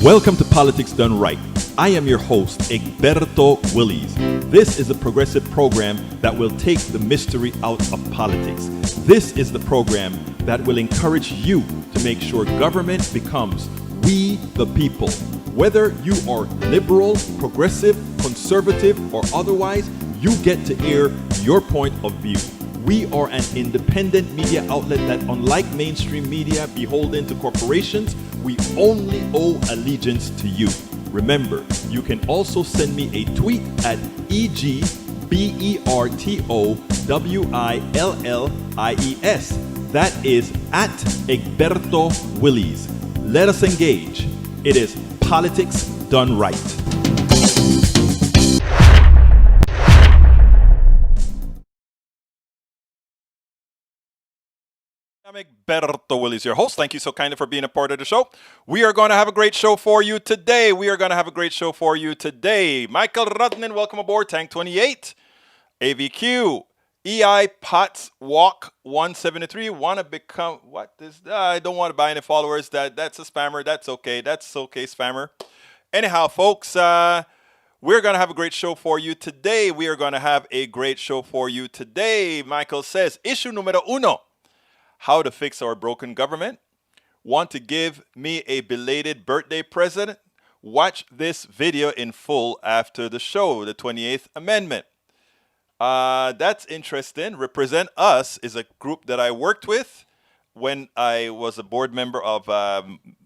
Welcome to Politics Done Right. I am your host, Egberto Willies. This is a progressive program that will take the mystery out of politics. This is the program that will encourage you to make sure government becomes we the people. Whether you are liberal, progressive, conservative, or otherwise, you get to air your point of view. We are an independent media outlet that, unlike mainstream media beholden to corporations, we only owe allegiance to you. Remember, you can also send me a tweet at EGBERTOWILLIES. That is at Egberto Willies. Let us engage. It is Politics Done Right. I'm Egberto Willies, your host. Thank you so kindly for being a part of the show. We are going to have a great show for you today. Michael Rudnin, welcome aboard. Tank 28, AVQ, EI Potts Walk 173. Want to become what is? I don't want to buy any followers. That's a spammer. That's okay, spammer. Anyhow, folks, we're going to have a great show for you today. Michael says, issue numero uno. How to fix our broken government. Want to give me a belated birthday present? Watch this video in full after the show, the 28th Amendment. That's interesting. Represent Us is a group that I worked with when I was a board member of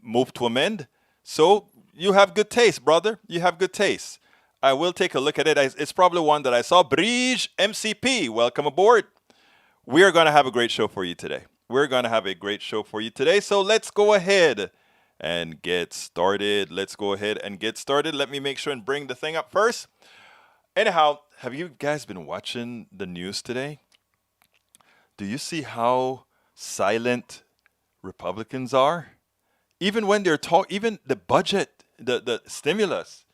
Move to Amend. So you have good taste, brother. You have good taste. I will take a look at it. It's probably one that I saw. Brige MCP, welcome aboard. We are going to have a great show for you today. So let's go ahead and get started. Let me make sure and bring the thing up first. Anyhow, have you guys been watching the news today? Do you see how silent Republicans are? Even when they're even the budget, the stimulus,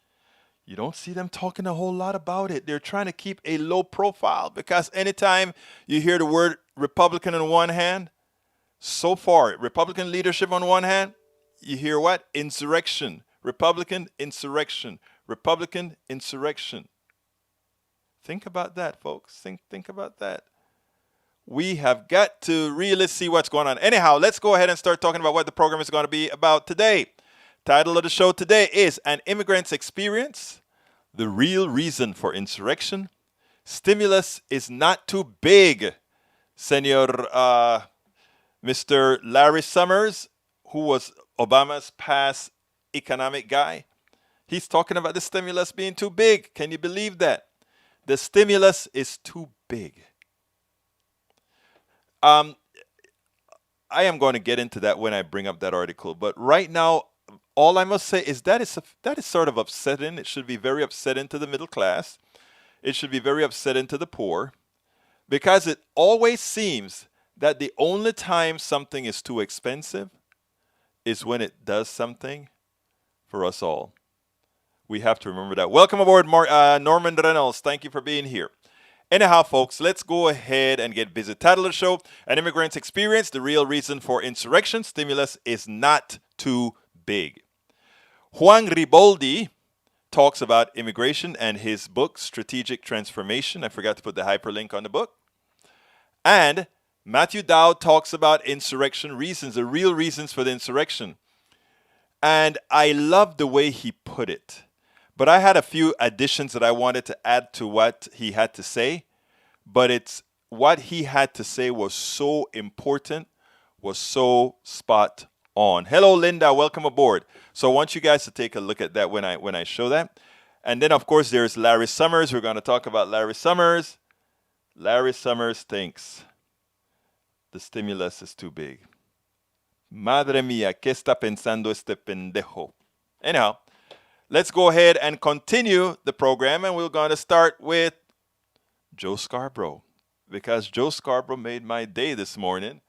you don't see them talking a whole lot about it. They're trying to keep a low profile because anytime you hear the word Republican on one hand, so far, Republican leadership on one hand, you hear what? Insurrection. Republican insurrection. Think about that, folks. Think about that. We have got to really see what's going on. Anyhow, let's go ahead and start talking about what the program is going to be about today. Title of the show today is An Immigrant's Experience, the Real Reason for Insurrection. Stimulus is not too big. Senor Mr. Larry Summers, who was Obama's past economic guy, he's talking about the stimulus being too big. Can you believe that? The stimulus is too big. I am going to get into that when I bring up that article. But right now, all I must say is that is sort of upsetting. It should be very upsetting to the middle class. It should be very upsetting to the poor. Because it always seems that the only time something is too expensive is when it does something for us all. We have to remember that. Welcome aboard, Norman Reynolds. Thank you for being here. Anyhow, folks, let's go ahead and get busy. Title of the show, An Immigrant's Experience, the Real Reason for Insurrection. Stimulus is not too big. Juan Riboldi talks about immigration and his book, Strategic Transformation. I forgot to put the hyperlink on the book. And Matthew Dowd talks about insurrection reasons, the real reasons for the insurrection. And I love the way he put it. But I had a few additions that I wanted to add to what he had to say. But it's what he had to say was so important, was so spot on. Hello, Linda. Welcome aboard. So I want you guys to take a look at that when I show that. And then, of course, there's Larry Summers. We're going to talk about Larry Summers. Larry Summers thinks the stimulus is too big. Madre mía, ¿qué está pensando este pendejo? Anyhow, let's go ahead and continue the program, and we're going to start with Joe Scarborough, because Joe Scarborough made my day this morning.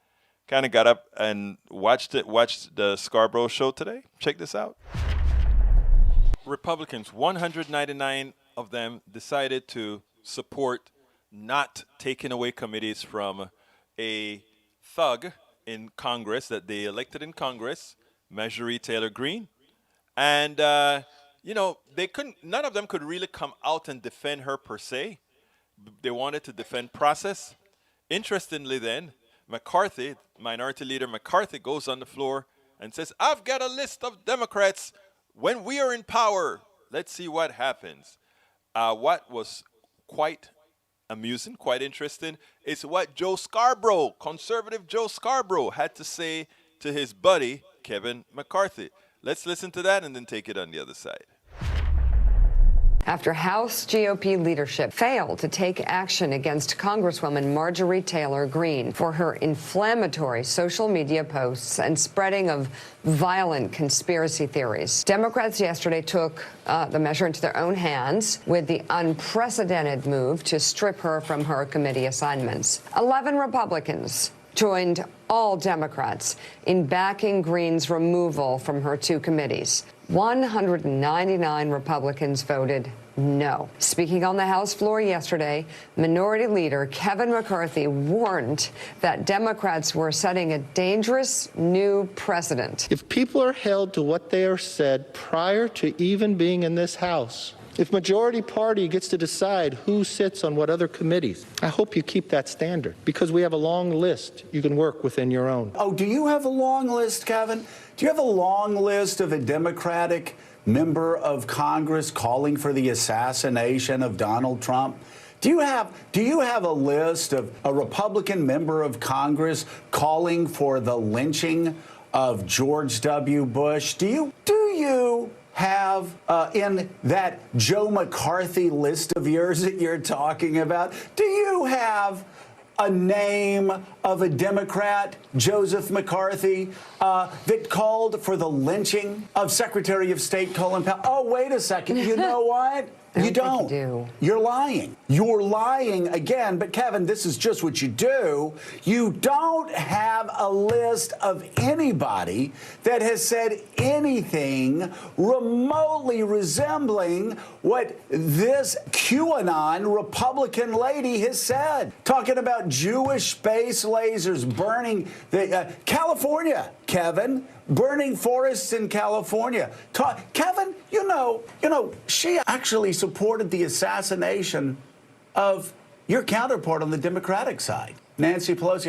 Kind of got up and watched the Scarborough show today. Check this out. Republicans, 199 of them decided to support not taking away committees from a thug in Congress that they elected in Congress, Marjorie Taylor Greene, And they couldn't. None of them could really come out and defend her per se. They wanted to defend process. Interestingly, then McCarthy, Minority Leader McCarthy, goes on the floor and says, "I've got a list of Democrats when we are in power. Let's see what happens." What was quite amusing, quite interesting, is what Joe Scarborough, conservative Joe Scarborough, had to say to his buddy Kevin McCarthy. Let's listen to that and then take it on the other side. After House GOP leadership failed to take action against Congresswoman Marjorie Taylor Greene for her inflammatory social media posts and spreading of violent conspiracy theories, Democrats yesterday took the measure into their own hands with the unprecedented move to strip her from her committee assignments. 11 Republicans joined all Democrats in backing Greene's removal from her two committees. 199 Republicans voted no. Speaking on the House floor yesterday, Minority Leader Kevin McCarthy warned that Democrats were setting a dangerous new precedent. If people are held to what they are said prior to even being in this House, if majority party gets to decide who sits on what other committees, I hope you keep that standard, because we have a long list you can work within your own. Oh, do you have a long list, Kevin? Do you have a long list of a Democratic member of Congress calling for the assassination of Donald Trump? Do you have a list of a Republican member of Congress calling for the lynching of George W. Bush? Do you have in that Joe McCarthy list of yours that you're talking about, do you have a name of a Democrat, Joseph McCarthy, that called for the lynching of Secretary of State Colin Powell? Oh, wait a second. You know what? You don't. You're lying. You're lying again. But, Kevin, this is just what you do. You don't have a list of anybody that has said anything remotely resembling what this QAnon Republican lady has said. Talking about Jewish space lasers burning the California, Kevin. Burning forests in California. Kevin, you know, she actually supported the assassination of your counterpart on the Democratic side, Nancy Pelosi.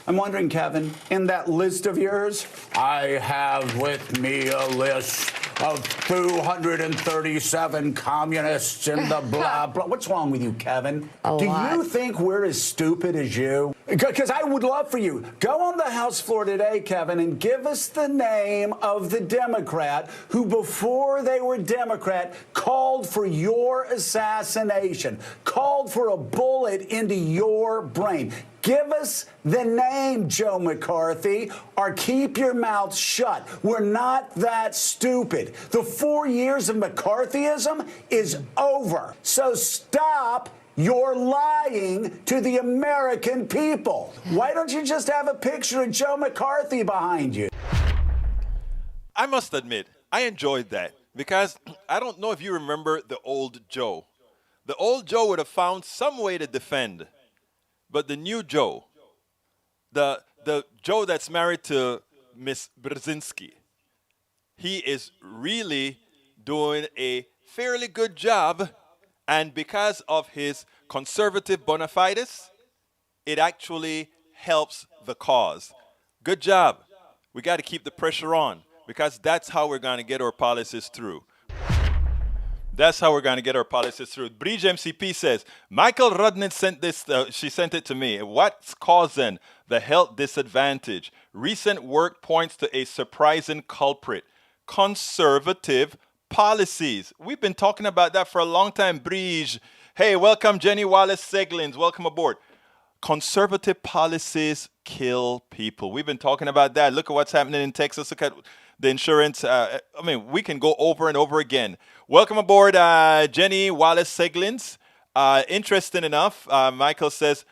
I'm wondering, Kevin, in that list of yours, I have with me a list of 237 communists in the blah, blah. What's wrong with you, Kevin? Do you think we're as stupid as you? Because I would love for you. Go on the House floor today, Kevin, and give us the name of the Democrat who, before they were Democrat, called for your assassination, called for a bullet into your brain. Give us the name, Joe McCarthy, or keep your mouth shut. We're not that stupid. The 4 years of McCarthyism is over. So stop your lying to the American people. Why don't you just have a picture of Joe McCarthy behind you? I must admit, I enjoyed that because I don't know if you remember the old Joe. The old Joe would have found some way to defend. But the new Joe, the Joe that's married to Miss Brzezinski, he is really doing a fairly good job. And because of his conservative bona fides, it actually helps the cause. Good job. We got to keep the pressure on because that's how we're going to get our policies through. That's how we're going to get our policies through. Bridge MCP says, Michael Rudnin sent this, she sent it to me. What's causing the health disadvantage? Recent work points to a surprising culprit. Conservative policies. We've been talking about that for a long time, Bridge. Hey, welcome, Jenny Wallace-Seglins. Welcome aboard. Conservative policies kill people. We've been talking about that. Look at what's happening in Texas. Look at the insurance. We can go over and over again. Welcome aboard, Jenny Wallace-Seglins. Interesting enough, Michael says,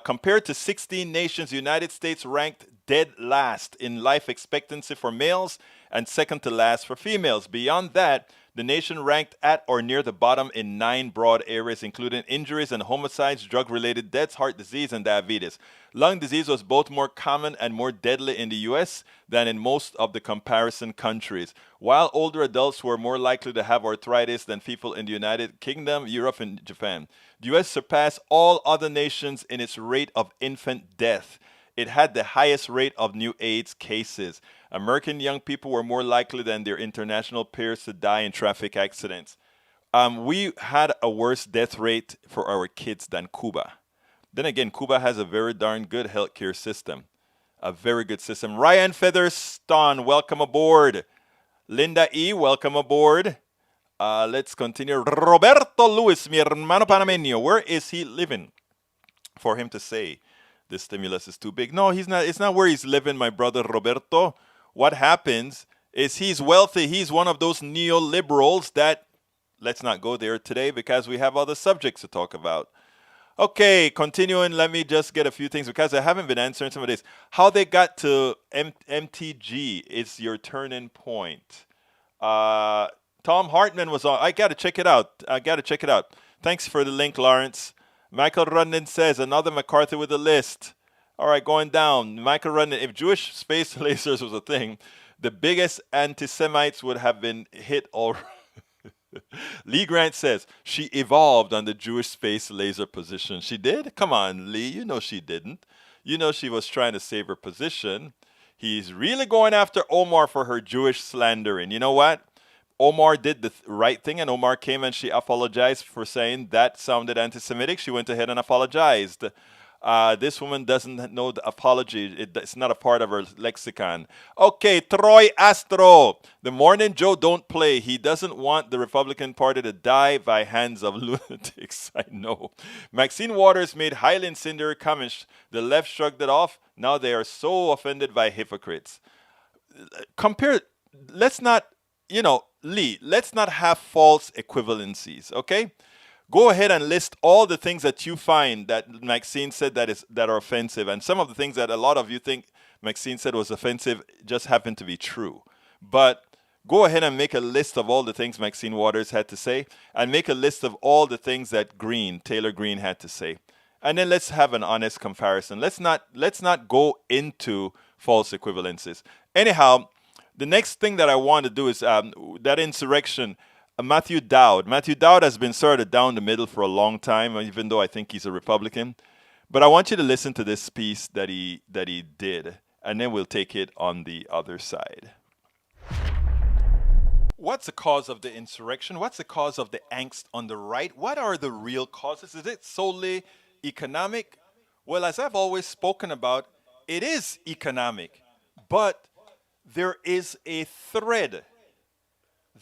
compared to 16 nations, the United States ranked dead last in life expectancy for males and second to last for females. Beyond that, The nation ranked at or near the bottom in 9 broad areas, including injuries and homicides, drug-related deaths, heart disease, and diabetes. Lung disease was both more common and more deadly in the U.S. than in most of the comparison countries. While older adults were more likely to have arthritis than people in the United Kingdom, Europe, and Japan. The U.S. surpassed all other nations in its rate of infant death. It had the highest rate of new AIDS cases. American young people were more likely than their international peers to die in traffic accidents. We had a worse death rate for our kids than Cuba. Then again, Cuba has a very darn good healthcare system. A very good system. Ryan Featherston, welcome aboard. Linda E., welcome aboard. Let's continue. Roberto Luis, mi hermano panameño. Where is he living? For him to say the stimulus is too big. No, he's not. It's not where he's living, my brother Roberto. What happens is he's wealthy. He's one of those neoliberals that, let's not go there today because we have other subjects to talk about. Okay, continuing, let me just get a few things because I haven't been answering some of this. How they got to MTG is your turning point. Tom Hartman was on. I got to check it out. Thanks for the link, Lawrence. Michael Rundin says, another McCarthy with a list. All right, going down. Michael Rundin, if Jewish space lasers was a thing, the biggest anti-Semites would have been hit already. Lee Grant says, she evolved on the Jewish space laser position. She did? Come on, Lee. You know she didn't. You know she was trying to save her position. He's really going after Omar for her Jewish slandering. You know what? Omar did the right thing, and Omar came and she apologized for saying that sounded anti-Semitic. She went ahead and apologized. This woman doesn't know the apology. It's not a part of her lexicon. Okay, Troy Astro. The Morning Joe don't play. He doesn't want the Republican Party to die by hands of lunatics. I know. Maxine Waters made highly incendiary comments. The left shrugged it off. Now they are so offended by hypocrites. Let's not, Lee, let's not have false equivalencies, okay? Go ahead and list all the things that you find that Maxine said that are offensive. And some of the things that a lot of you think Maxine said was offensive just happen to be true. But go ahead and make a list of all the things Maxine Waters had to say, and make a list of all the things that Taylor Greene had to say. And then let's have an honest comparison. Let's not go into false equivalences. Anyhow, the next thing that I want to do is that insurrection. Matthew Dowd. Matthew Dowd has been sort of down the middle for a long time, even though I think he's a Republican. But I want you to listen to this piece that he did, and then we'll take it on the other side. What's the cause of the insurrection? What's the cause of the angst on the right? What are the real causes? Is it solely economic? Well, as I've always spoken about, it is economic, but there is a thread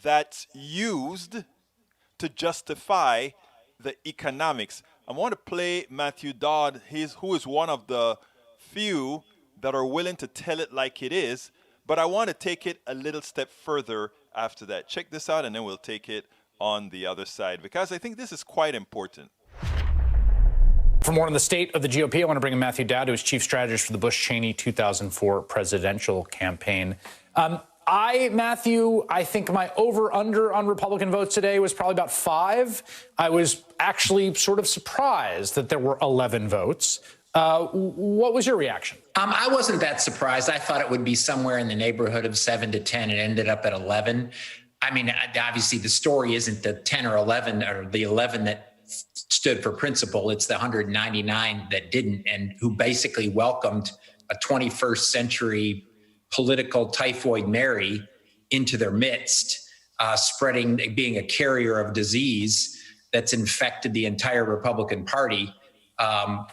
that's used to justify the economics. I want to play Matthew Dowd, who is one of the few that are willing to tell it like it is, but I want to take it a little step further after that. Check this out, and then we'll take it on the other side, because I think this is quite important. For more on the state of the GOP, I want to bring in Matthew Dowd, who is chief strategist for the Bush-Cheney 2004 presidential campaign. Matthew, I think my over-under on Republican votes today was probably about 5. I was actually sort of surprised that there were 11 votes. What was your reaction? I wasn't that surprised. I thought it would be somewhere in the neighborhood of 7 to 10. It ended up at 11. I mean, obviously the story isn't the 10 or 11 or the 11 that stood for principle. It's the 199 that didn't, and who basically welcomed a 21st century political typhoid Mary into their midst, being a carrier of disease that's infected the entire Republican Party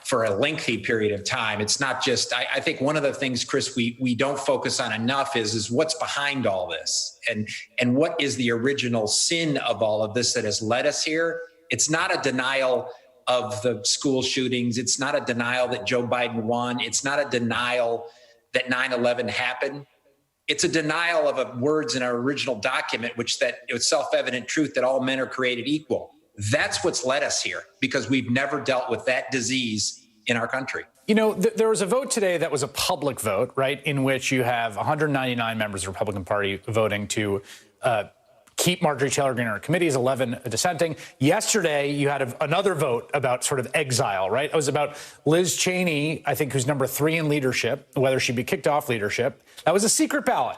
for a lengthy period of time. It's not just, I think one of the things, Chris, we don't focus on enough is what's behind all this, and what is the original sin of all of this that has led us here. It's not a denial of the school shootings. It's not a denial that Joe Biden won. It's not a denial that 9/11 happened. It's a denial of words in our original document, it was self-evident truth that all men are created equal. That's what's led us here, because we've never dealt with that disease in our country. You know, there was a vote today that was a public vote, right, in which you have 199 members of the Republican Party voting to keep Marjorie Taylor Greene on her committees, 11 dissenting. Yesterday, you had another vote about sort of exile, right? It was about Liz Cheney, I think, who's number 3 in leadership, whether she'd be kicked off leadership. That was a secret ballot.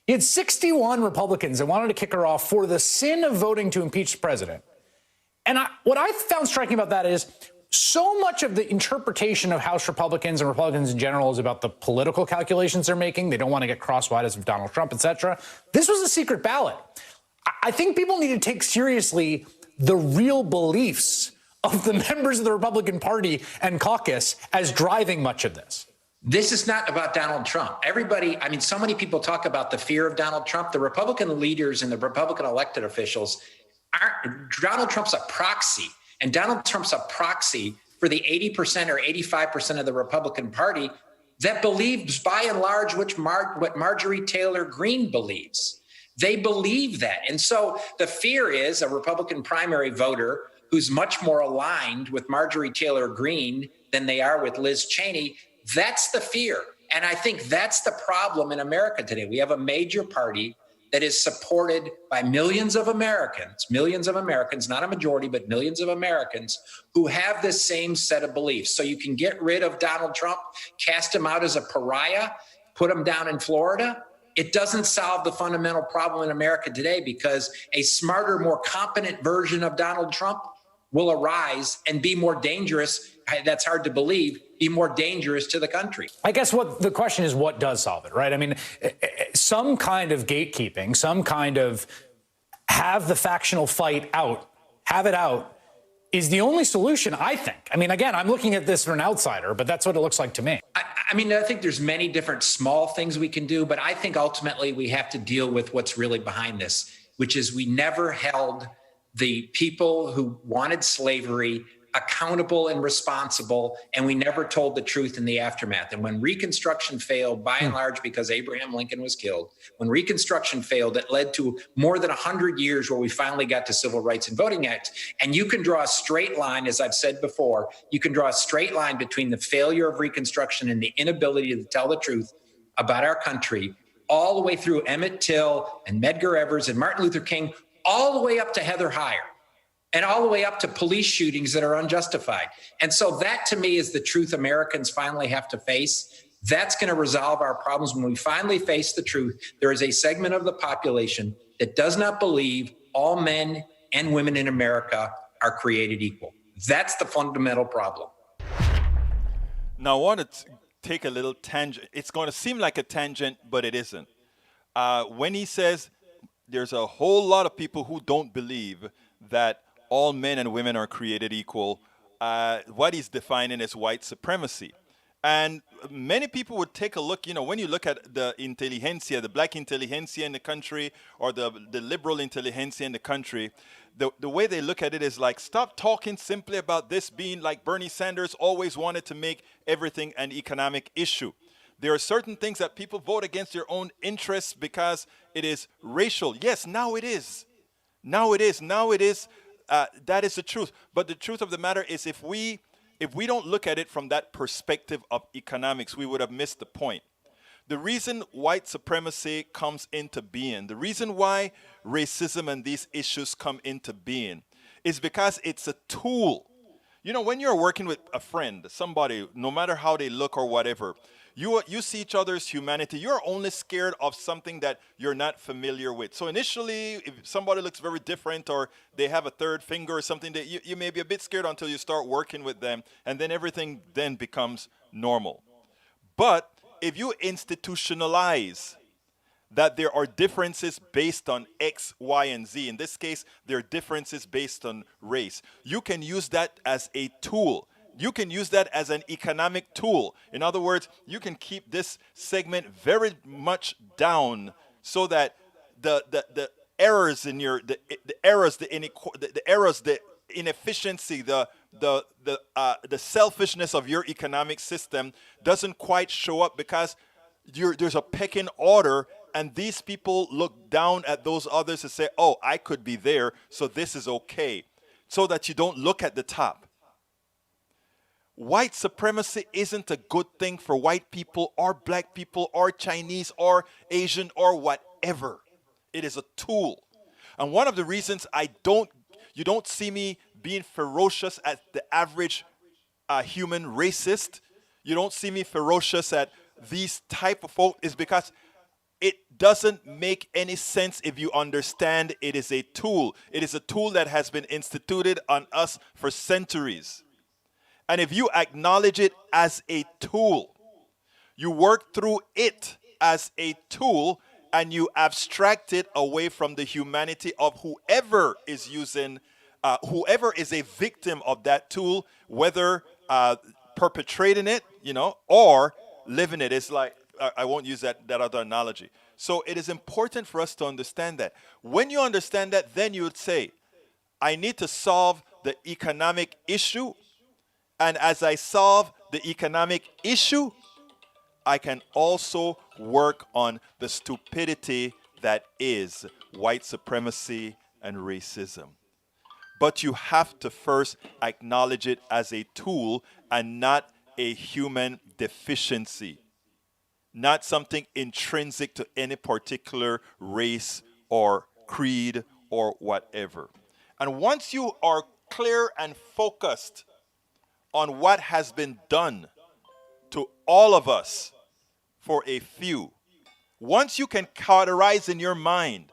You had 61 Republicans that wanted to kick her off for the sin of voting to impeach the president. And what I found striking about that is so much of the interpretation of House Republicans and Republicans in general is about the political calculations they're making. They don't want to get crosswise of Donald Trump, et cetera. This was a secret ballot. I think people need to take seriously the real beliefs of the members of the Republican Party and caucus as driving much of this. This is not about Donald Trump. Everybody, I mean, so many people talk about the fear of Donald Trump. The Republican leaders and the Republican elected officials aren't. Donald Trump's a proxy, and Donald Trump's a proxy for the 80% or 85% of the Republican Party that believes, by and large, what Marjorie Taylor Greene believes. They believe that. And so the fear is a Republican primary voter who's much more aligned with Marjorie Taylor Greene than they are with Liz Cheney. That's the fear. And I think that's the problem in America today. We have a major party that is supported by millions of Americans, not a majority, but millions of Americans who have this same set of beliefs. So you can get rid of Donald Trump, cast him out as a pariah, put him down in Florida. It doesn't solve the fundamental problem in America today, because a smarter, more competent version of Donald Trump will arise and be more dangerous. That's hard to believe, be more dangerous to the country. I guess what the question is, what does solve it, right? I mean, some kind of gatekeeping, some kind of have the factional fight out, have it out, is the only solution, I think. I mean, again, I'm looking at this from an outsider, but that's what it looks like to me. I mean, I think there's many different small things we can do, but I think ultimately we have to deal with what's really behind this, which is we never held the people who wanted slavery accountable and responsible, and we never told the truth in the aftermath. And when Reconstruction failed, by and large, because Abraham Lincoln was killed, when Reconstruction failed, it led to more than 100 years where we finally got to Civil Rights and Voting Acts. And you can draw a straight line, as I've said before, you can draw a straight line between the failure of Reconstruction and the inability to tell the truth about our country, all the way through Emmett Till and Medgar Evers and Martin Luther King, all the way up to Heather Heyer, and all the way up to police shootings that are unjustified. And so that, to me, is the truth Americans finally have to face. That's going to resolve our problems. When we finally face the truth, there is a segment of the population that does not believe all men and women in America are created equal. That's the fundamental problem. Now, I want to take a little tangent. It's going to seem like a tangent, but it isn't. When he says there's a whole lot of people who don't believe that all men and women are created equal, what he's defining as white supremacy. And many people would take a look, when you look at the intelligentsia, the black intelligentsia in the country, or the liberal intelligentsia in the country, the way they look at it is like, stop talking simply about this being like Bernie Sanders always wanted to make everything an economic issue. There are certain things that people vote against their own interests because it is racial. Yes, now it is. Now it is. That is the truth. But the truth of the matter is, if we don't look at it from that perspective of economics, we would have missed the point. The reason white supremacy comes into being, the reason why racism and these issues come into being, is because it's a tool. When you're working with a friend, somebody, no matter how they look or whatever, you see each other's humanity. You're only scared of something that you're not familiar with. So initially, if somebody looks very different or they have a third finger or something, that you may be a bit scared until you start working with them, and then everything then becomes normal. But if you institutionalize that there are differences based on X, Y, and Z, in this case, there are differences based on race, you can use that as a tool. You can use that as an economic tool. In other words, you can keep this segment very much down so that the errors in your the inefficiency, the selfishness of your economic system doesn't quite show up, because there's a pecking order, and these people look down at those others and say, "Oh, I could be there, so this is okay," so that you don't look at the top. White supremacy isn't a good thing for white people or black people or Chinese or Asian or whatever. It is a tool. And one of the reasons you don't see me being ferocious at the average human racist, you don't see me ferocious at these type of folk, is because it doesn't make any sense if you understand it is a tool. It is a tool that has been instituted on us for centuries. And if you acknowledge it as a tool, you work through it as a tool, and you abstract it away from the humanity of whoever is using, whoever is a victim of that tool, whether perpetrating it, or living it. It's like, I won't use that other analogy. So it is important for us to understand that. When you understand that, then you would say, I need to solve the economic issue. And as I solve the economic issue, I can also work on the stupidity that is white supremacy and racism. But you have to first acknowledge it as a tool and not a human deficiency, not something intrinsic to any particular race or creed or whatever. And once you are clear and focused on what has been done to all of us for a few, once you can categorize in your mind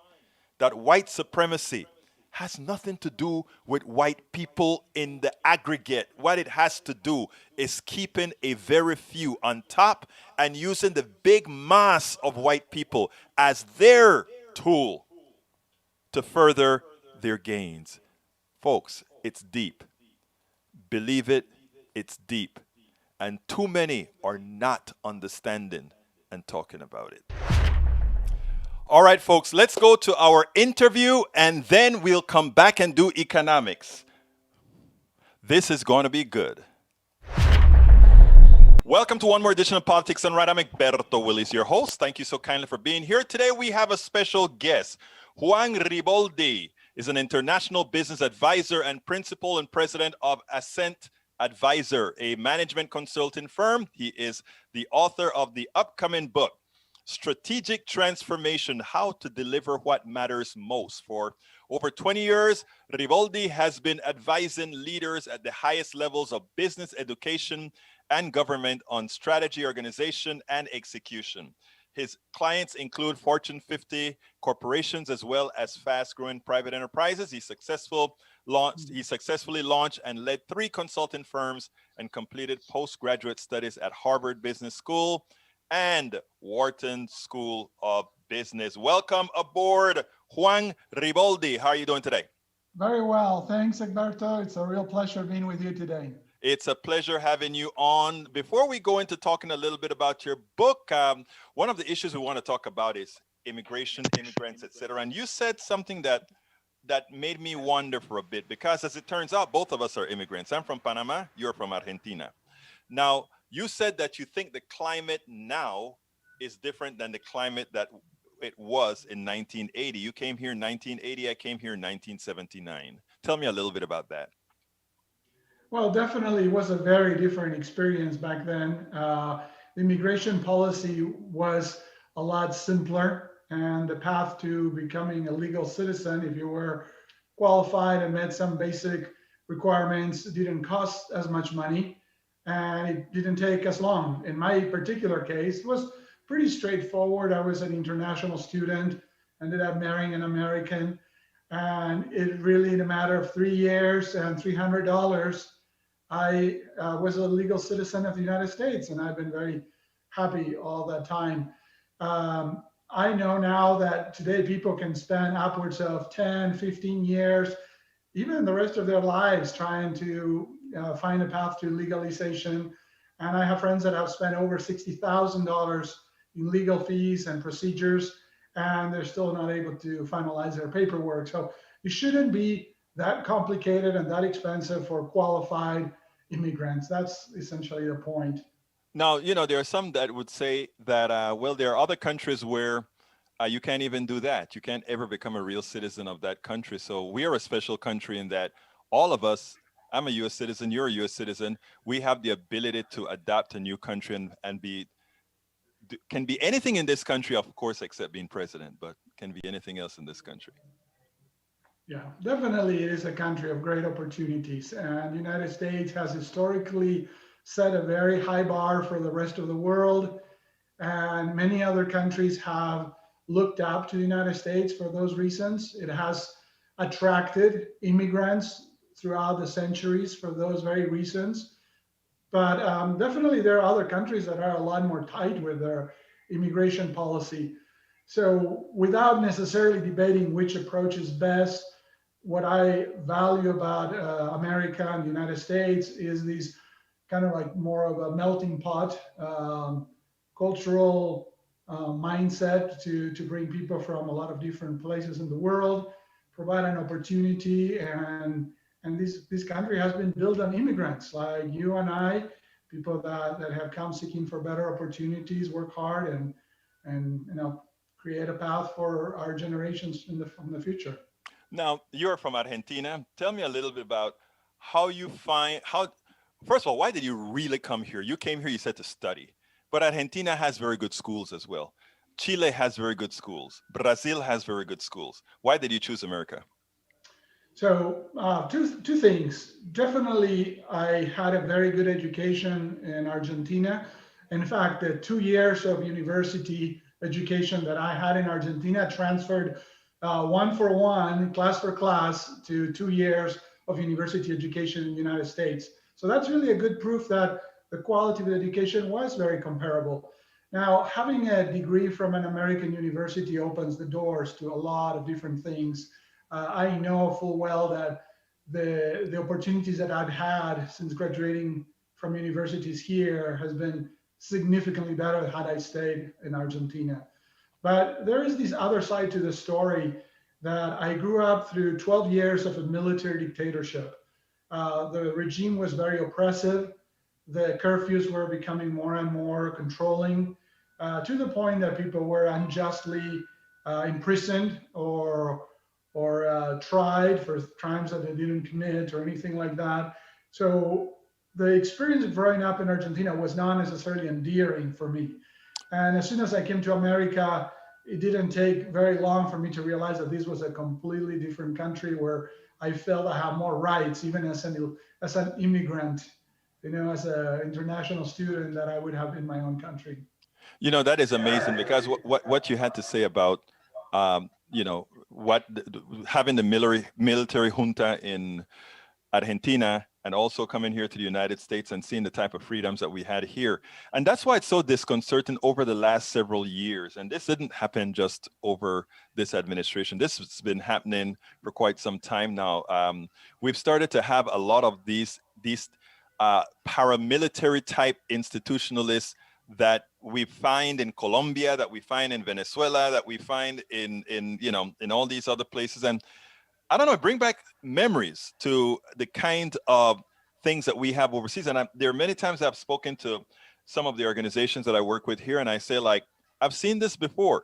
that white supremacy has nothing to do with white people in the aggregate, what it has to do is keeping a very few on top and using the big mass of white people as their tool to further their gains. Folks, it's deep. Believe it, it's deep. And too many are not understanding and talking about it. All right, folks, let's go to our interview, and then we'll come back and do economics. This is going to be good. Welcome to one more edition of Politics Done Right. I'm Egberto Willis, your host. Thank you so kindly for being here. Today we have a special guest. Juan Riboldi is an international business advisor and principal and president of Ascent Advisor, a management consulting firm. He is the author of the upcoming book, Strategic Transformation, How to Deliver What Matters Most. For over 20 years, Riboldi has been advising leaders at the highest levels of business, education, and government on strategy, organization, and execution. His clients include Fortune 50 corporations as well as fast-growing private enterprises. He successfully launched and led 3 consulting firms and completed postgraduate studies at Harvard Business School and Wharton School of Business. Welcome aboard, Juan Riboldi. How are you doing today? Very well. Thanks, Egberto. It's a real pleasure being with you today. It's a pleasure having you on. Before we go into talking a little bit about your book, one of the issues we want to talk about is immigration, immigrants, etc. And you said something that made me wonder for a bit, because as it turns out, both of us are immigrants. I'm from Panama, you're from Argentina. Now, you said that you think the climate now is different than the climate that it was in 1980. You came here in 1980, I came here in 1979. Tell me a little bit about that. Well, definitely it was a very different experience back then. The immigration policy was a lot simpler, and the path to becoming a legal citizen, if you were qualified and met some basic requirements, didn't cost as much money, and it didn't take as long. In my particular case, it was pretty straightforward. I was an international student, ended up marrying an American, and it really, in a matter of 3 years and $300, I was a legal citizen of the United States, and I've been very happy all that time. I know now that today people can spend upwards of 10, 15 years, even the rest of their lives, trying to find a path to legalization. And I have friends that have spent over $60,000 in legal fees and procedures, and they're still not able to finalize their paperwork. So it shouldn't be that complicated and that expensive for qualified immigrants. That's essentially the point. Now, there are some that would say that, well, there are other countries where you can't even do that. You can't ever become a real citizen of that country. So we are a special country in that all of us, I'm a U.S. citizen, you're a U.S. citizen, we have the ability to adapt a new country and can be anything in this country, of course, except being president, but can be anything else in this country. Yeah, definitely it is a country of great opportunities. And the United States has historically set a very high bar for the rest of the world. And many other countries have looked up to the United States for those reasons. It has attracted immigrants throughout the centuries for those very reasons. But definitely there are other countries that are a lot more tight with their immigration policy. So without necessarily debating which approach is best, what I value about America and the United States is these kind of like more of a melting pot cultural mindset to bring people from a lot of different places in the world, provide an opportunity, and this country has been built on immigrants like you and I, people that have come seeking for better opportunities, work hard, and create a path for our generations from the future. Now, you're from Argentina. Tell me a little bit about how you find how. First of all, why did you really come here? You came here, you said, to study, but Argentina has very good schools as well. Chile has very good schools. Brazil has very good schools. Why did you choose America? So two things. Definitely, I had a very good education in Argentina. In fact, the 2 years of university education that I had in Argentina transferred one for one, class for class, to 2 years of university education in the United States. So that's really a good proof that the quality of the education was very comparable. Now, having a degree from an American university opens the doors to a lot of different things. I know full well that the opportunities that I've had since graduating from universities here has been significantly better had I stayed in Argentina. But there is this other side to the story that I grew up through 12 years of a military dictatorship. The regime was very oppressive. The curfews were becoming more and more controlling, to the point that people were unjustly imprisoned or tried for crimes that they didn't commit or anything like that. So the experience of growing up in Argentina was not necessarily endearing for me. And as soon as I came to America, it didn't take very long for me to realize that this was a completely different country where I felt I have more rights, even as an immigrant, as an international student, that I would have in my own country. That is amazing because what you had to say about what having the military junta in Argentina and also coming here to the United States and seeing the type of freedoms that we had here. And that's why it's so disconcerting over the last several years. And this didn't happen just over this administration. This has been happening for quite some time now. We've started to have a lot of these paramilitary type institutionalists that we find in Colombia, that we find in Venezuela, that we find in all these other places. And I don't know, bring back memories to the kind of things that we have overseas. And there are many times I've spoken to some of the organizations that I work with here, and I say, like, I've seen this before.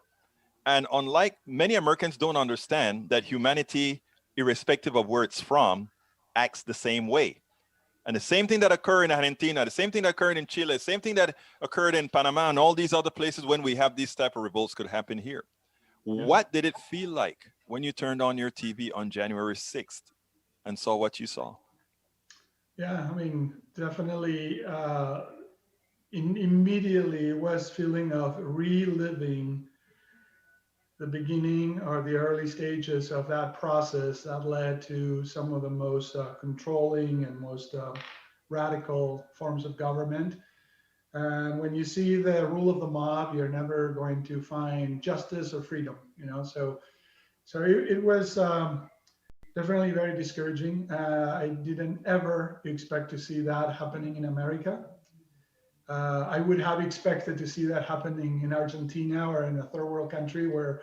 And unlike many Americans don't understand that humanity, irrespective of where it's from, acts the same way. And the same thing that occurred in Argentina, the same thing that occurred in Chile, the same thing that occurred in Panama and all these other places when we have these type of revolts could happen here. What did it feel like when you turned on your TV on January 6th and saw what you saw? Yeah, I mean, definitely immediately it was feeling of reliving the beginning or the early stages of that process that led to some of the most controlling and most radical forms of government. And when you see the rule of the mob, you're never going to find justice or freedom, So it was definitely very discouraging. I didn't ever expect to see that happening in America. I would have expected to see that happening in Argentina or in a third world country where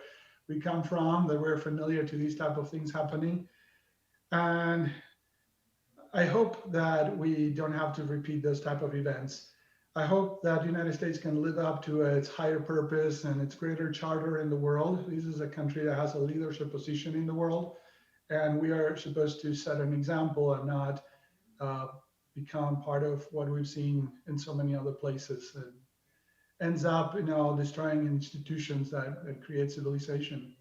we come from, that we're familiar to these type of things happening. And I hope that we don't have to repeat those type of events. I hope that the United States can live up to its higher purpose and its greater charter in the world. This is a country that has a leadership position in the world, and we are supposed to set an example and not become part of what we've seen in so many other places. And ends up, destroying institutions that create civilization.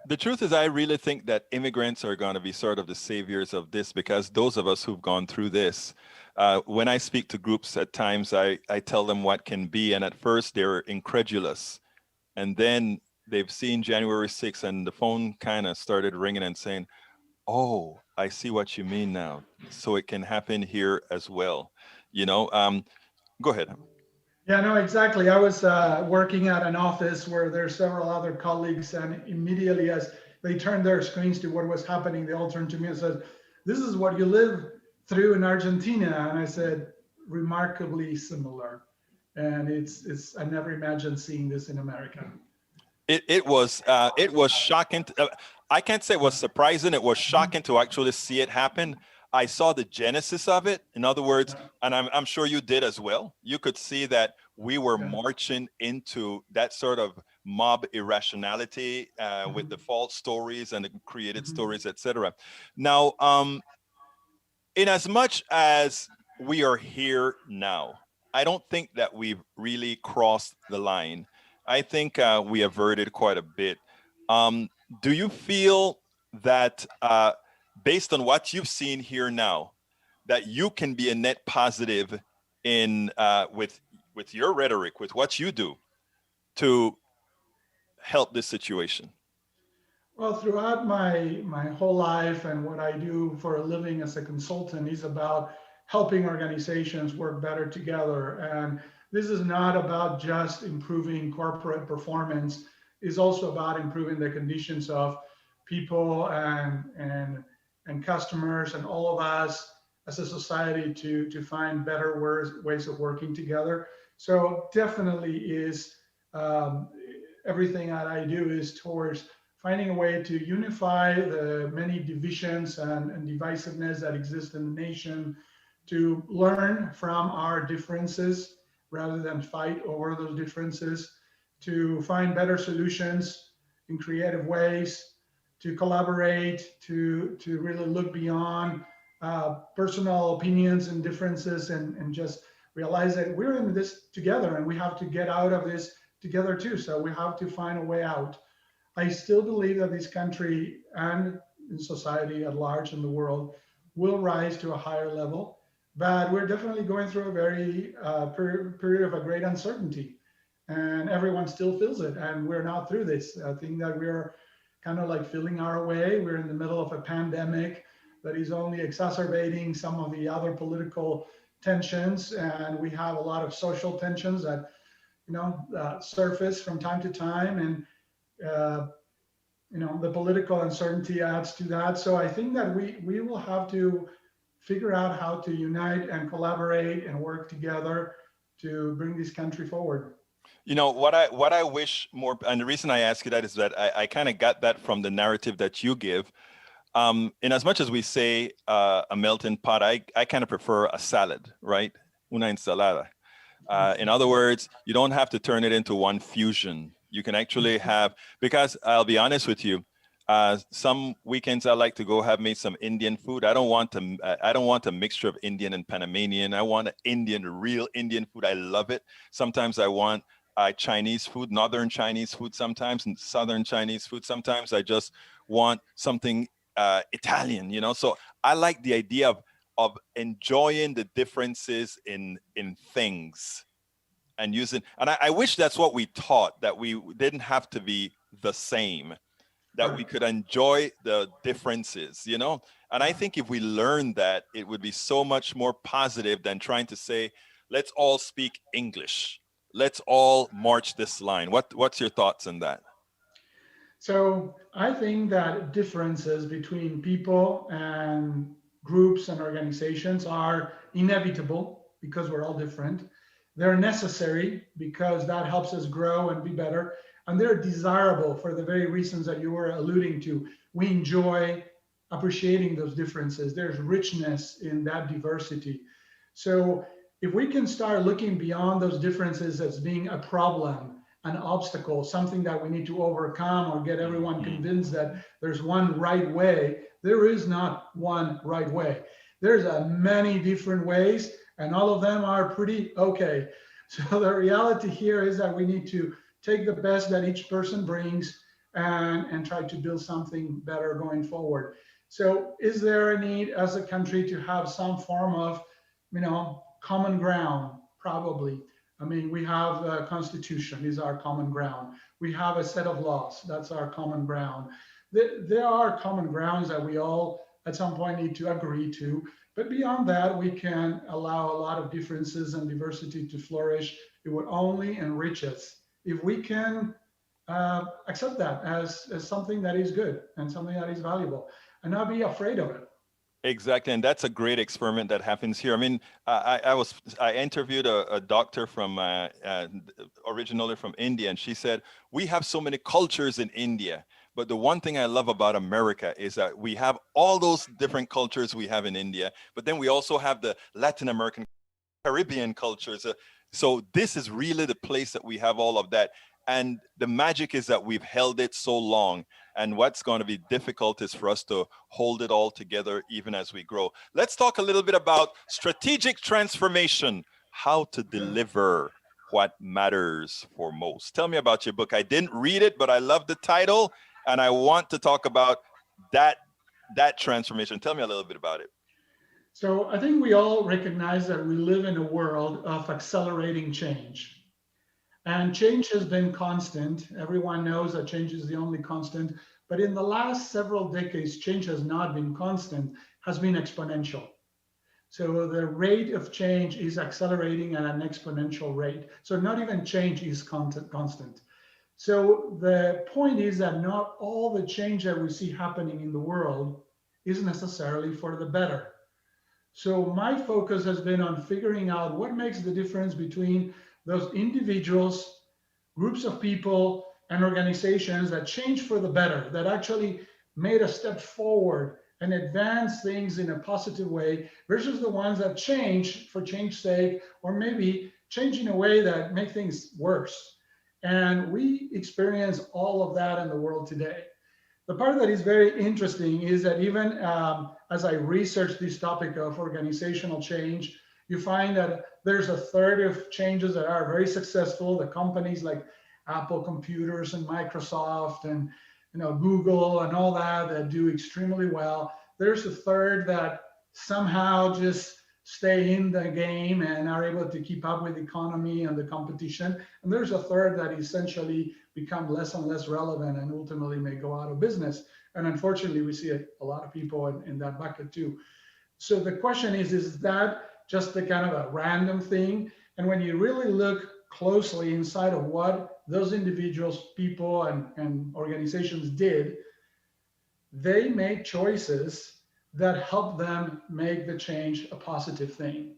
The truth is, I really think that immigrants are going to be sort of the saviors of this, because those of us who've gone through this, when I speak to groups at times, I tell them what can be. And at first they're incredulous. And then they've seen January 6th and the phone kind of started ringing and saying, oh, I see what you mean now. So it can happen here as well. You know, go ahead. Yeah, no, exactly. I was working at an office where there's several other colleagues, and immediately as they turned their screens to what was happening, they all turned to me and said, "This is what you live through in Argentina." And I said, "Remarkably similar." And it's I never imagined seeing this in America. It was shocking. I can't say it was surprising. It was shocking to actually see it happen. I saw the genesis of it. In other words, and I'm sure you did as well. You could see that we were marching into that sort of mob irrationality with the false stories and the created stories, etc. Now, in as much as we are here now, I don't think that we've really crossed the line. I think we averted quite a bit. Do you feel that based on what you've seen here now, that you can be a net positive in with your rhetoric, with what you do to help this situation? Well, throughout my whole life and what I do for a living as a consultant is about helping organizations work better together. And this is not about just improving corporate performance. It's also about improving the conditions of people and customers and all of us as a society to find better ways of working together. So definitely is everything that I do is towards finding a way to unify the many divisions and divisiveness that exist in the nation, to learn from our differences rather than fight over those differences, to find better solutions in creative ways, to collaborate, to really look beyond personal opinions and differences, and just realize that we're in this together and we have to get out of this together too. So we have to find a way out. I still believe that this country and in society at large in the world will rise to a higher level, but we're definitely going through a very period of a great uncertainty, and everyone still feels it, and we're not through this. I think that we're kind of like feeling our way. We're in the middle of a pandemic that is only exacerbating some of the other political tensions, and we have a lot of social tensions that surface from time to time, and the political uncertainty adds to that. So I think that we will have to figure out how to unite and collaborate and work together to bring this country forward. You know, what I wish more, and the reason I ask you that is that I kind of got that from the narrative that you give. In as much as we say a melting pot, I kind of prefer a salad, right? Una ensalada. In other words, you don't have to turn it into one fusion. You can actually have, because I'll be honest with you, some weekends I like to go have me some Indian food. I don't want a mixture of Indian and Panamanian. I want real Indian food. I love it. Sometimes I want Chinese food, northern Chinese food sometimes, and southern Chinese food. Sometimes I just want something Italian, So I like the idea of enjoying the differences in things and using, and I wish that's what we taught, that we didn't have to be the same, that we could enjoy the differences, And I think if we learned that, it would be so much more positive than trying to say, let's all speak English. Let's all march this line. What's your thoughts on that? So I think that differences between people and groups and organizations are inevitable because we're all different. They're necessary because that helps us grow and be better. And they're desirable for the very reasons that you were alluding to. We enjoy appreciating those differences. There's richness in that diversity. So if we can start looking beyond those differences as being a problem, an obstacle, something that we need to overcome or get everyone convinced that there's one right way, there is not one right way. There's many different ways, and all of them are pretty okay. So the reality here is that we need to take the best that each person brings, and try to build something better going forward. So is there a need as a country to have some form of, common ground? Probably. I mean, we have a constitution is our common ground. We have a set of laws. That's our common ground. There are common grounds that we all at some point need to agree to. But beyond that, we can allow a lot of differences and diversity to flourish. It would only enrich us if we can accept that as something that is good and something that is valuable and not be afraid of it. Exactly, and that's a great experiment that happens here. I mean, I interviewed a doctor from originally from India, and she said we have so many cultures in India, but the one thing I love about America is that we have all those different cultures we have in India, but then we also have the Latin American, Caribbean cultures. So this is really the place that we have all of that. And the magic is that we've held it so long. And what's going to be difficult is for us to hold it all together even as we grow. Let's talk a little bit about strategic transformation, how to deliver what matters for most. Tell me about your book. I didn't read it, but I love the title. And I want to talk about that transformation. Tell me a little bit about it. So I think we all recognize that we live in a world of accelerating change. And change has been constant. Everyone knows that change is the only constant. But in the last several decades, change has not been constant, has been exponential. So the rate of change is accelerating at an exponential rate. So not even change is constant. So the point is that not all the change that we see happening in the world is necessarily for the better. So my focus has been on figuring out what makes the difference between those individuals, groups of people, and organizations that change for the better, that actually made a step forward and advance things in a positive way, versus the ones that change for change's sake, or maybe change in a way that make things worse. And we experience all of that in the world today. The part that is very interesting is that even as I research this topic of organizational change, you find that there's a third of changes that are very successful. The companies like Apple Computers and Microsoft and Google and all that do extremely well. There's a third that somehow just stay in the game and are able to keep up with the economy and the competition. And there's a third that essentially become less and less relevant and ultimately may go out of business. And unfortunately, we see a lot of people in that bucket too. So the question is that just the kind of a random thing? And when you really look closely inside of what those individuals, people, and organizations did, they made choices that help them make the change a positive thing.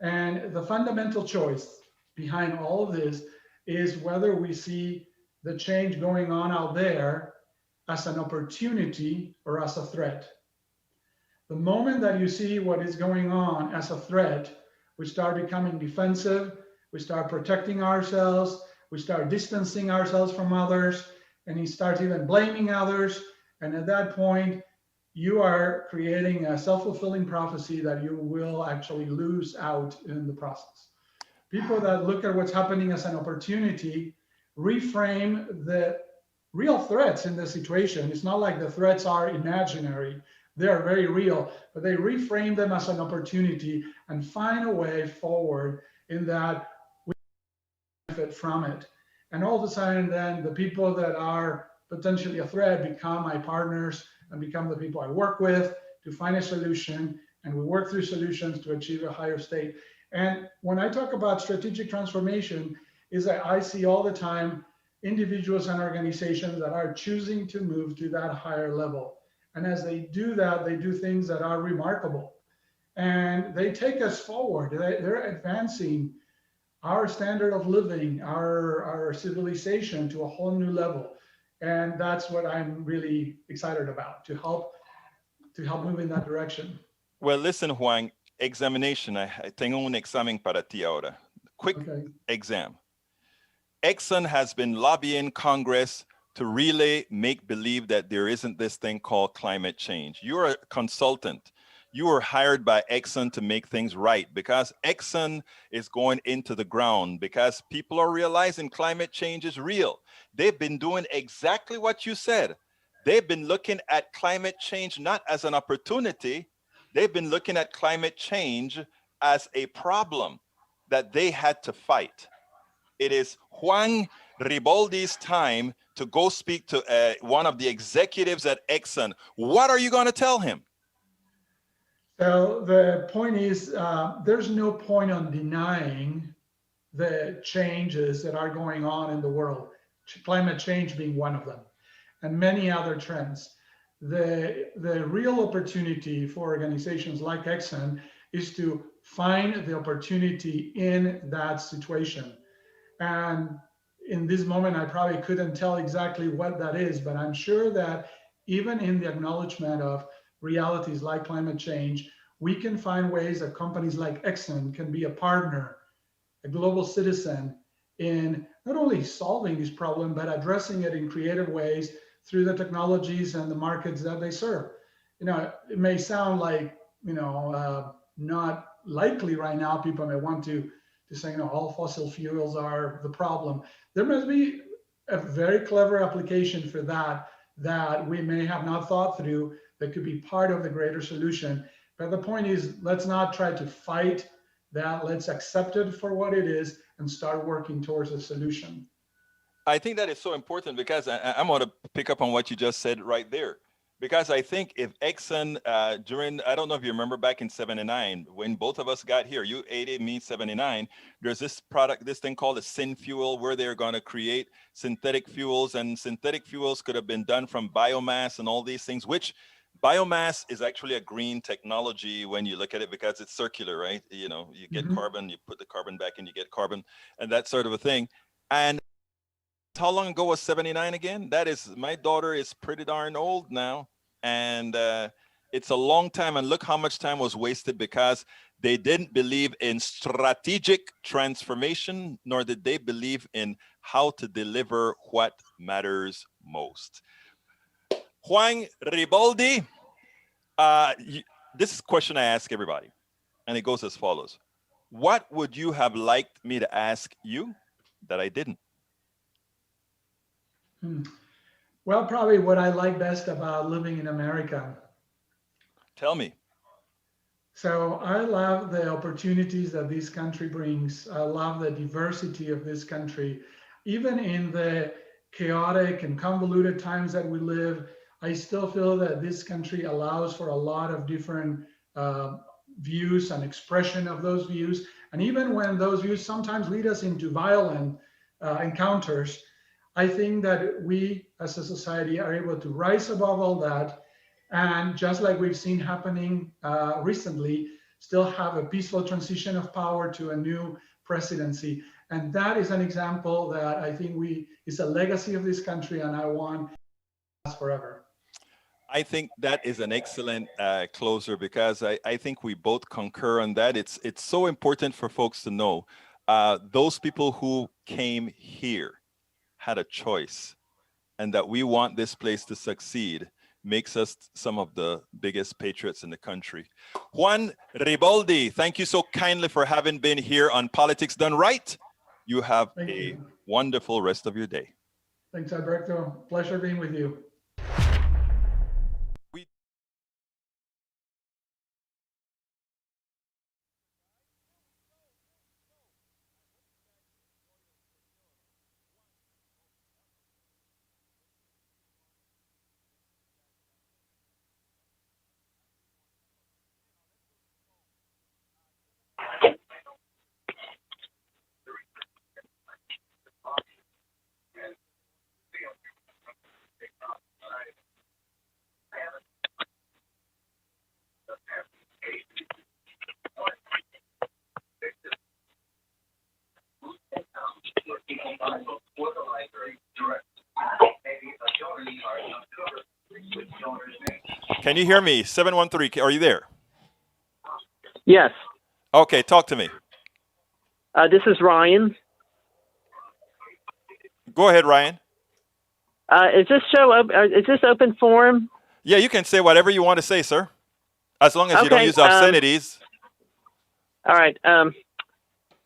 And the fundamental choice behind all of this is whether we see the change going on out there as an opportunity or as a threat. The moment that you see what is going on as a threat, we start becoming defensive, we start protecting ourselves, we start distancing ourselves from others, and you start even blaming others. And at that point, you are creating a self-fulfilling prophecy that you will actually lose out in the process. People that look at what's happening as an opportunity reframe the real threats in the situation. It's not like the threats are imaginary. They are very real, but they reframe them as an opportunity and find a way forward in that we benefit from it. And all of a sudden, then the people that are potentially a threat become my partners and become the people I work with to find a solution. And we work through solutions to achieve a higher state. And when I talk about strategic transformation, is that I see all the time individuals and organizations that are choosing to move to that higher level. And as they do that, they do things that are remarkable. And they take us forward. They're advancing our standard of living, our civilization to a whole new level. And that's what I'm really excited about, to help move in that direction. Well, listen, Juan, examination. I tengo un examen para ti ahora. Quick exam. Exxon has been lobbying Congress to really make believe that there isn't this thing called climate change. You're a consultant. you were hired by Exxon to make things right, because Exxon is going into the ground, because people are realizing climate change is real. They've been doing exactly what you said. They've been looking at climate change not as an opportunity. They've been looking at climate change as a problem that they had to fight. It is Juan Riboldi's time to go speak to one of the executives at Exxon. What are you going to tell him? So the point is, there's no point on denying the changes that are going on in the world, climate change being one of them, and many other trends. The real opportunity for organizations like Exxon is to find the opportunity in that situation. And in this moment, I probably couldn't tell exactly what that is, but I'm sure that even in the acknowledgement of realities like climate change, we can find ways that companies like Exxon can be a partner, a global citizen, in not only solving this problem, but addressing it in creative ways through the technologies and the markets that they serve. It may sound like, not likely right now. People may want to say, all fossil fuels are the problem. There must be a very clever application for that we may have not thought through, that could be part of the greater solution. But the point is, let's not try to fight that. Let's accept it for what it is and start working towards a solution. I think that is so important, because I'm going to pick up on what you just said right there. Because I think if Exxon, I don't know if you remember back in 79, when both of us got here, you 80, me 79, there's this thing called a syn fuel, where they're going to create synthetic fuels, and synthetic fuels could have been done from biomass and all these things, which biomass is actually a green technology when you look at it, because it's circular, right? You get carbon, you put the carbon back and you get carbon, and that sort of a thing. And how long ago was 79 again? My daughter is pretty darn old now. And it's a long time. And look how much time was wasted, because they didn't believe in strategic transformation, nor did they believe in how to deliver what matters most. Juan Riboldi, this is a question I ask everybody, and it goes as follows. What would you have liked me to ask you that I didn't? Well, probably what I like best about living in America. Tell me. So I love the opportunities that this country brings. I love the diversity of this country. Even in the chaotic and convoluted times that we live, I still feel that this country allows for a lot of different views and expression of those views. And even when those views sometimes lead us into violent encounters, I think that we as a society are able to rise above all that, and just like we've seen happening recently, still have a peaceful transition of power to a new presidency. And that is an example that I think is a legacy of this country, and I want to last forever. I think that is an excellent closer, because I think we both concur on that. It's so important for folks to know those people who came here had a choice, and that we want this place to succeed makes us some of the biggest patriots in the country. Juan Riboldi, thank you so kindly for having been here on Politics Done Right. You have a wonderful rest of your day. Thanks, Alberto. Pleasure being with you. Can you hear me? 713, are you there? Yes. Okay, talk to me. This is Ryan. Go ahead, Ryan. Is this open forum? Yeah, you can say whatever you want to say, sir. As long as you don't Okay, use obscenities. All right.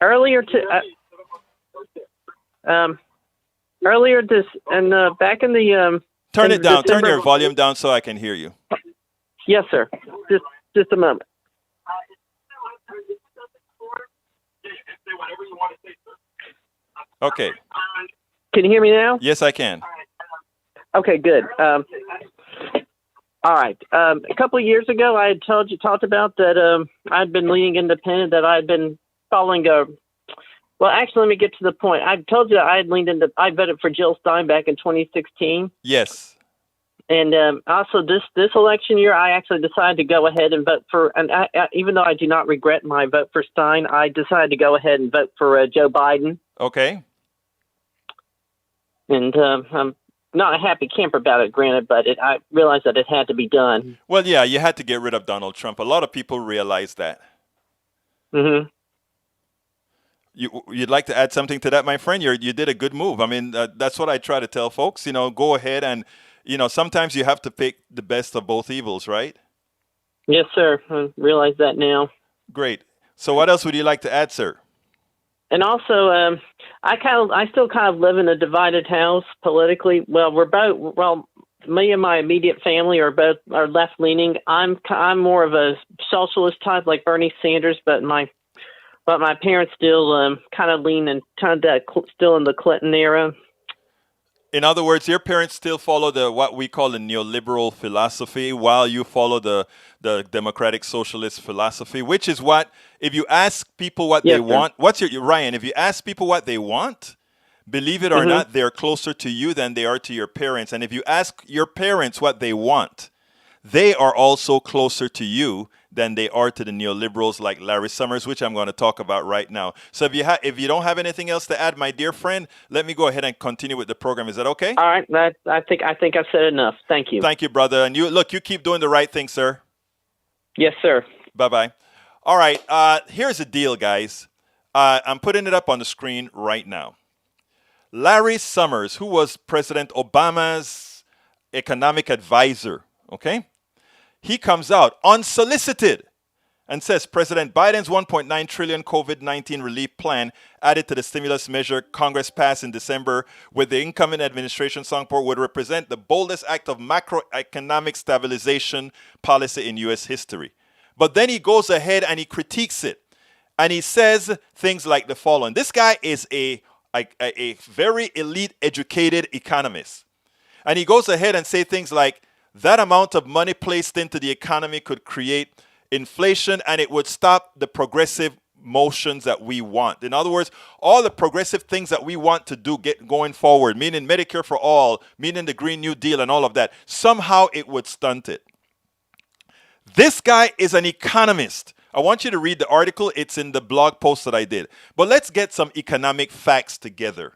Earlier this and back in the Turn in it down. Turn December- your volume down so I can hear you. Yes, sir. Just a moment. Okay. Can you hear me now? Yes, I can. Okay, good. All right. A couple of years ago, I had talked about that I'd been leaning independent, that I'd been following well, actually, let me get to the point. I told you that I voted for Jill Stein back in 2016. Yes. And also this election year, I actually decided to go ahead and vote for, and even though I do not regret my vote for Stein, I decided to go ahead and vote for Joe Biden. Okay. And I'm not a happy camper about it, granted, but I realized that it had to be done. Well, yeah, you had to get rid of Donald Trump. A lot of people realize that. Mm-hmm. You'd like to add something to that, my friend? You did a good move. I mean, that's what I try to tell folks. Go ahead and, sometimes you have to pick the best of both evils, right? Yes, sir. I realize that now. Great. So what else would you like to add, sir? And also, I still kind of live in a divided house politically. Well, me and my immediate family are left leaning. I'm more of a socialist type, like Bernie Sanders, but my parents still kind of lean and kind of still in the Clinton era. In other words, your parents still follow what we call the neoliberal philosophy, while you follow the democratic socialist philosophy, which is what, if you ask people what they want, Ryan, if you ask people what they want, believe it or not, they're closer to you than they are to your parents. And if you ask your parents what they want, they are also closer to you than they are to the neoliberals like Larry Summers, which I'm going to talk about right now. So if you don't have anything else to add, my dear friend, let me go ahead and continue with the program. Is that okay? All right. I think I've said enough. Thank you. Thank you, brother. And you keep doing the right thing, sir. Yes, sir. Bye-bye. All right. Here's the deal, guys. I'm putting it up on the screen right now. Larry Summers, who was President Obama's economic advisor, okay? He comes out unsolicited and says President Biden's $1.9 trillion COVID-19 relief plan added to the stimulus measure Congress passed in December with the incoming administration support would represent the boldest act of macroeconomic stabilization policy in U.S. history. But then he goes ahead and he critiques it. And he says things like the following. This guy is a very elite educated economist. And he goes ahead and say things like, that amount of money placed into the economy could create inflation and it would stop the progressive motions that we want. In other words, all the progressive things that we want to do going forward, meaning Medicare for all, meaning the Green New Deal and all of that, somehow it would stunt it. This guy is an economist. I want you to read the article. It's in the blog post that I did. But let's get some economic facts together.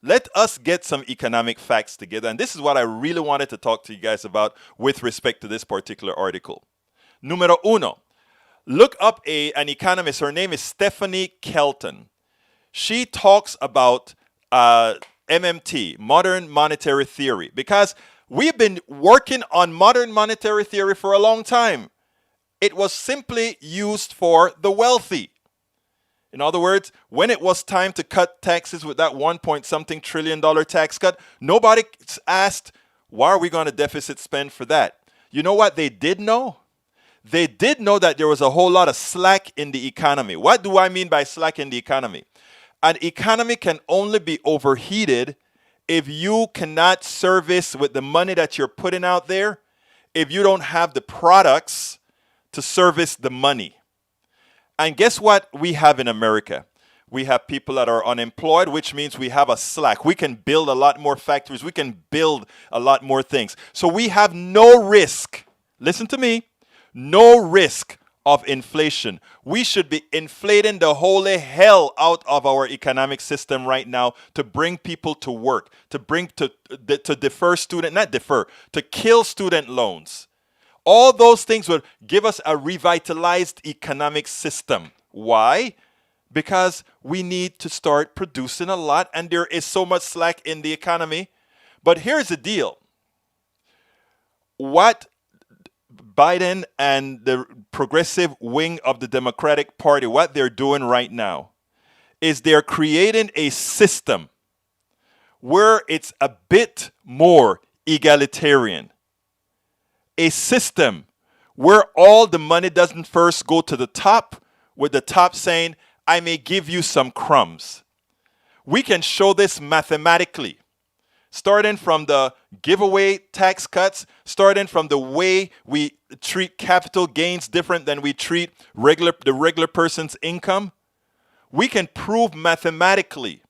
Let us get some economic facts together. And this is what I really wanted to talk to you guys about with respect to this particular article. Numero uno. Look up an economist. Her name is Stephanie Kelton. She talks about MMT, modern monetary theory, because we've been working on modern monetary theory for a long time. It was simply used for the wealthy. In other words, when it was time to cut taxes with that 1-point-something trillion tax cut, nobody asked, why are we going to deficit spend for that? You know what they did know? They did know that there was a whole lot of slack in the economy. What do I mean by slack in the economy? An economy can only be overheated if you cannot service with the money that you're putting out there, if you don't have the products to service the money. And guess what we have in America? We have people that are unemployed, which means we have a slack. We can build a lot more factories. We can build a lot more things. So we have no risk. Listen to me. No risk of inflation. We should be inflating the holy hell out of our economic system right now to bring people to work, to defer to kill student loans. All those things would give us a revitalized economic system. Why? Because we need to start producing a lot, and there is so much slack in the economy. But here's the deal. What Biden and the progressive wing of the Democratic Party, what they're doing right now is they're creating a system where it's a bit more egalitarian. A system where all the money doesn't first go to the top, with the top saying, I may give you some crumbs. We can show this mathematically, starting from the giveaway tax cuts, starting from the way we treat capital gains different than we treat the regular person's income. We can prove mathematically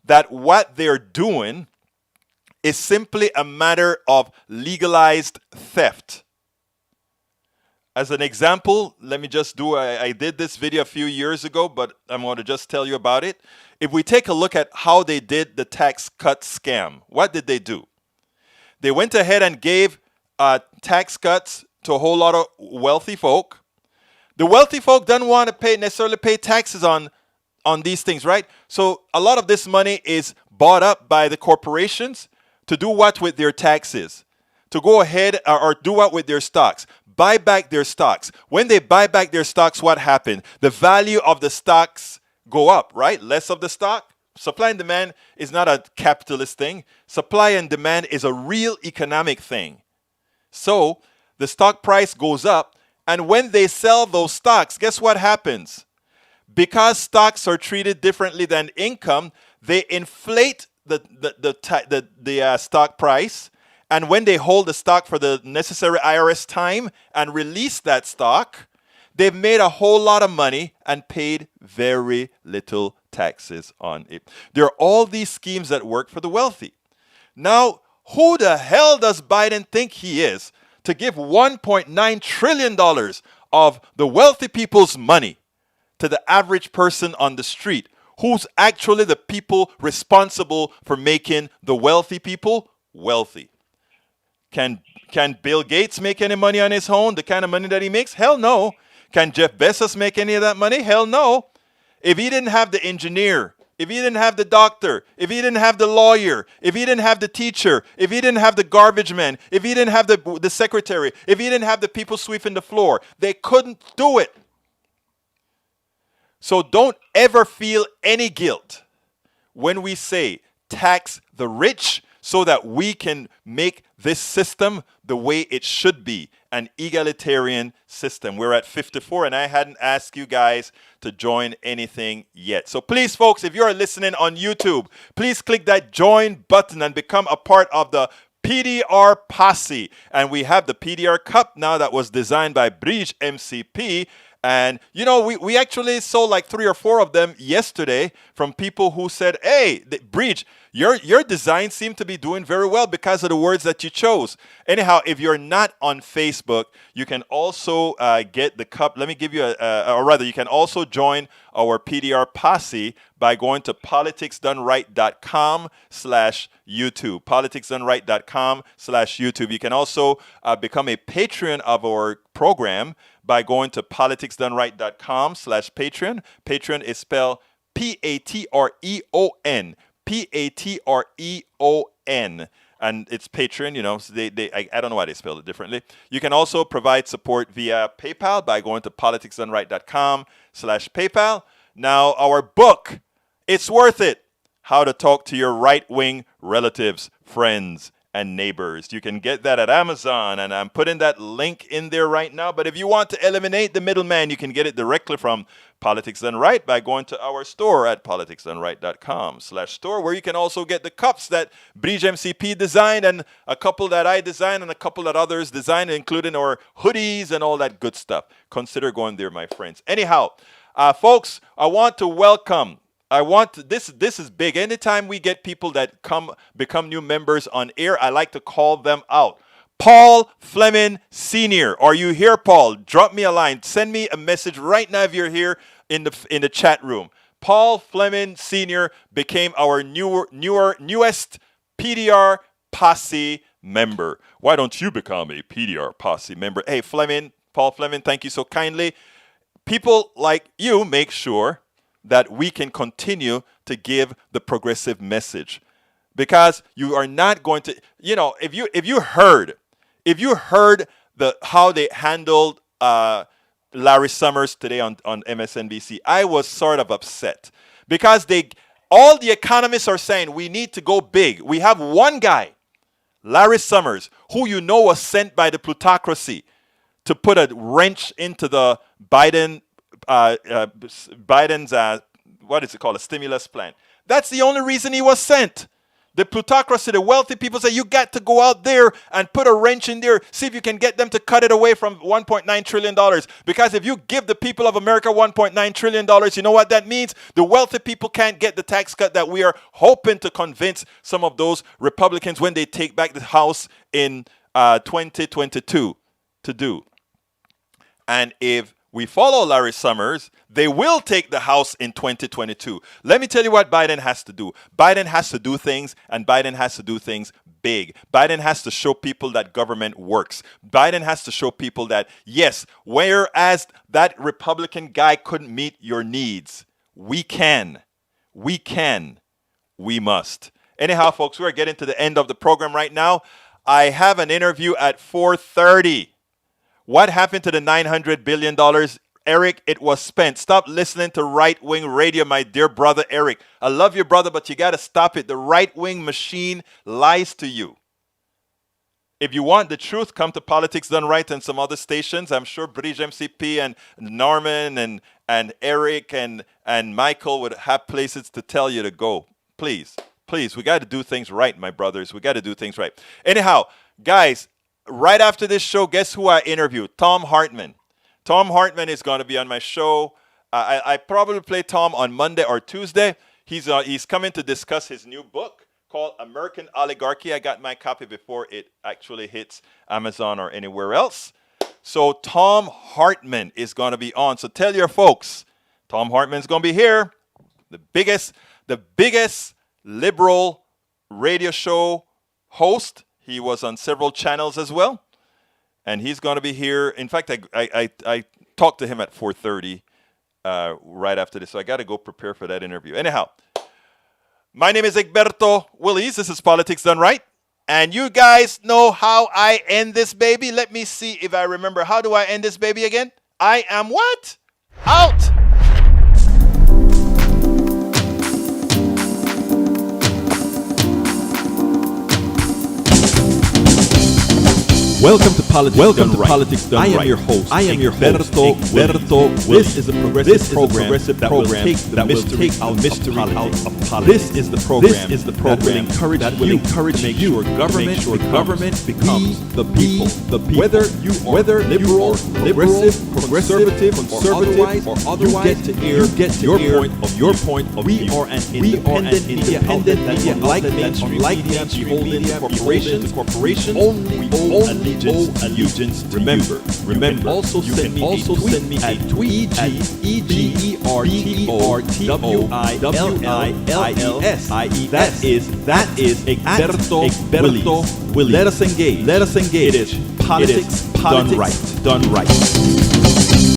that what they're doing is simply a matter of legalized theft. As an example, let me just I did this video a few years ago, but I'm going to just tell you about it. If we take a look at how they did the tax cut scam, what did they do? They went ahead and gave tax cuts to a whole lot of wealthy folk. The wealthy folk don't want to necessarily pay taxes on these things, right? So a lot of this money is bought up by the corporations to do what with their taxes? To go ahead or do what with their stocks? Buy back their stocks. When they buy back their stocks, what happened? The value of the stocks go up, right? Less of the stock. Supply and demand is not a capitalist thing. Supply and demand is a real economic thing. So the stock price goes up, and when they sell those stocks, guess what happens? Because stocks are treated differently than income, they inflate the stock price. And when they hold the stock for the necessary IRS time and release that stock, they've made a whole lot of money and paid very little taxes on it. There are all these schemes that work for the wealthy. Now, who the hell does Biden think he is to give $1.9 trillion of the wealthy people's money to the average person on the street, who's actually the people responsible for making the wealthy people wealthy? Can Bill Gates make any money on his own, the kind of money that he makes? Hell no. Can Jeff Bezos make any of that money? Hell no. If he didn't have the engineer, if he didn't have the doctor, if he didn't have the lawyer, if he didn't have the teacher, if he didn't have the garbage man, if he didn't have the secretary, if he didn't have the people sweeping the floor, they couldn't do it. So don't ever feel any guilt when we say tax the rich so that we can make this system the way it should be, an egalitarian system. We're at 54, and I hadn't asked you guys to join anything yet. So please, folks, if you're listening on YouTube, please click that join button and become a part of the PDR Posse. And we have the PDR Cup now that was designed by Bridge MCP. And, you know, we actually sold like 3 or 4 of them yesterday from people who said, hey, Breach, your design seemed to be doing very well because of the words that you chose. Anyhow, if you're not on Facebook, you can also get the cup. Let me give you or rather, you can also join our PDR Posse by going to politicsdoneright.com/YouTube. politicsdoneright.com/YouTube. You can also become a patron of our program by going to politicsdoneright.com/Patreon. Patreon is spelled Patreon. Patreon. And it's Patreon, you know, so I don't know why they spelled it differently. You can also provide support via PayPal by going to politicsdoneright.com/PayPal. Now, our book, it's worth it. How to Talk to Your Right-Wing Relatives, Friends, and Neighbors. You can get that at Amazon, and I'm putting that link in there right now. But if you want to eliminate the middleman, you can get it directly from Politics Done Right by going to our store at politicsdoneright.com/store, where you can also get the cups that Bridge MCP designed, and a couple that I designed, and a couple that others designed, including our hoodies and all that good stuff. Consider going there, my friends. Anyhow, folks, I want to welcome. This is big. Anytime we get people that become new members on air, I like to call them out. Paul Fleming Sr. Are you here, Paul? Drop me a line. Send me a message right now if you're here in the chat room. Paul Fleming Sr. became our newest PDR Posse member. Why don't you become a PDR Posse member? Hey, Paul Fleming, thank you so kindly. People like you make sure that we can continue to give the progressive message, because you are not going to, you know, if you heard how they handled Larry Summers today on MSNBC. I was sort of upset because all the economists are saying we need to go big. We have one guy, Larry Summers, who you know was sent by the plutocracy to put a wrench into the Biden's what is it called, a stimulus plan. That's the only reason he was sent. The plutocracy, the wealthy people say, you got to go out there and put a wrench in there, see if you can get them to cut it away from $1.9 trillion. Because if you give the people of America $1.9 trillion, you know what that means? The wealthy people can't get the tax cut that we are hoping to convince some of those Republicans when they take back the House in 2022 to do. And if we follow Larry Summers, they will take the House in 2022. Let me tell you what Biden has to do. Biden has to do things, and Biden has to do things big. Biden has to show people that government works. Biden has to show people that, yes, whereas that Republican guy couldn't meet your needs, we can. We can. We must. Anyhow, folks, we're getting to the end of the program right now. I have an interview at 4:30. What happened to the $900 billion? Eric, it was spent. Stop listening to right-wing radio, my dear brother Eric. I love you, brother, but you got to stop it. The right-wing machine lies to you. If you want the truth, come to Politics Done Right and some other stations. I'm sure British MCP and Norman and Eric and Michael would have places to tell you to go. Please, please, we got to do things right, my brothers. We got to do things right. Anyhow, guys, right after this show, guess who I interviewed? Tom Hartman. Tom Hartman is going to be on my show. I probably play Tom on Monday or Tuesday. He's coming to discuss his new book called American Oligarchy. I got my copy before it actually hits Amazon or anywhere else. So Tom Hartman is going to be on. So tell your folks, Tom Hartman's going to be here. The biggest liberal radio show host. He was on several channels as well. And he's going to be here. In fact, I talked to him at 4:30 right after this. So I got to go prepare for that interview. Anyhow, my name is Egberto Willies. This is Politics Done Right. And you guys know how I end this baby. Let me see if I remember. How do I end this baby again? I am what? Out. Welcome to Politics Done Right. I am your host. Egberto Willies. This is a progressive that will take the mystery out of politics. This is the program that will encourage you sure government becomes the people. Whether you are liberal, progressive, conservative, or otherwise, you get to hear your point of view. We are an independent media outlet that, unlike mainstream media corporations, only own allegiance. Remember. You can also send me a tweet at EGBERTOWILLIES. That is Egberto Willies. Let us engage. It is politics done right.